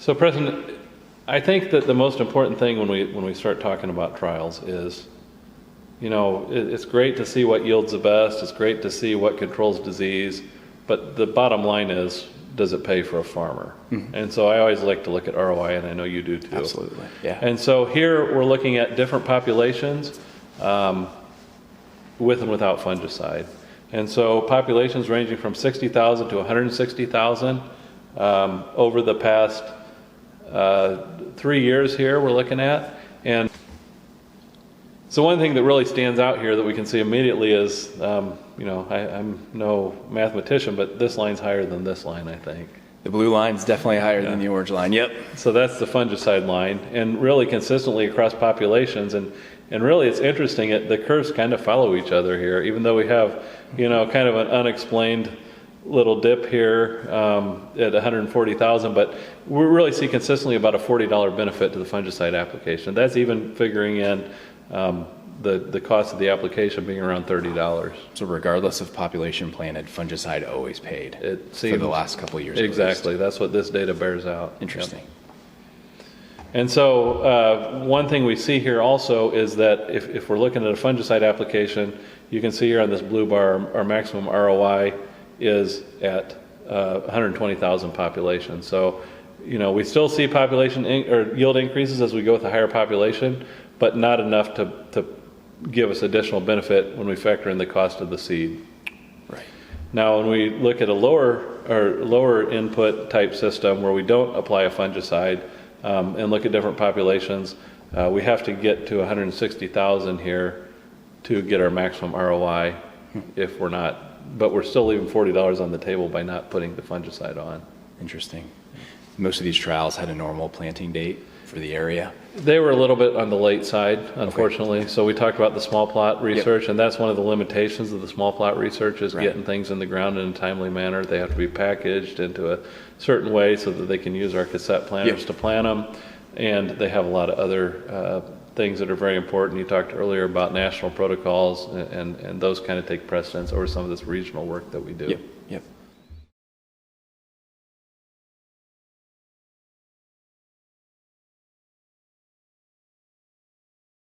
So, President, I think that the most important thing when we start talking about trials is, you know, it's great to see what yields the best. It's great to see what controls disease, but the bottom line is, does it pay for a farmer? Mm-hmm. And so I always like to look at ROI, and I know you do too. Absolutely, yeah. And so here we're looking at different populations with and without fungicide. And so populations ranging from 60,000 to 160,000 over the past 3 years here we're looking at. And so one thing that really stands out here that we can see immediately is, you know, I'm no mathematician, but this line's higher than this line, I think. The blue line's definitely higher than the orange line, yep. So that's the fungicide line, and really consistently across populations. And really it's interesting, the curves kind of follow each other here, even though we have, you know, kind of an unexplained little dip here at 140,000, but we really see consistently about a $40 benefit to the fungicide application. That's even figuring in the cost of the application being around $30. So regardless of population planted, fungicide always paid for the last couple of years. Exactly. That's what this data bears out. Interesting. Yep. And so one thing we see here also is that if we're looking at a fungicide application, you can see here on this blue bar, our maximum ROI is at 120,000 population. So, you know, we still see population or yield increases as we go with a higher population, but not enough to give us additional benefit when we factor in the cost of the seed. Right. Now, when we look at a lower input type system where we don't apply a fungicide and look at different populations, we have to get to 160,000 here to get our maximum ROI if we're not, but we're still leaving $40 on the table by not putting the fungicide on. Interesting. Most of these trials had a normal planting date for the area. They were a little bit on the late side, unfortunately. Okay. So we talked about the small plot research, yep. And that's one of the limitations of the small plot research is getting things in the ground in a timely manner. They have to be packaged into a certain way so that they can use our cassette planters to plant them. And they have a lot of other things that are very important. You talked earlier about national protocols, and those kind of take precedence over some of this regional work that we do. Yep.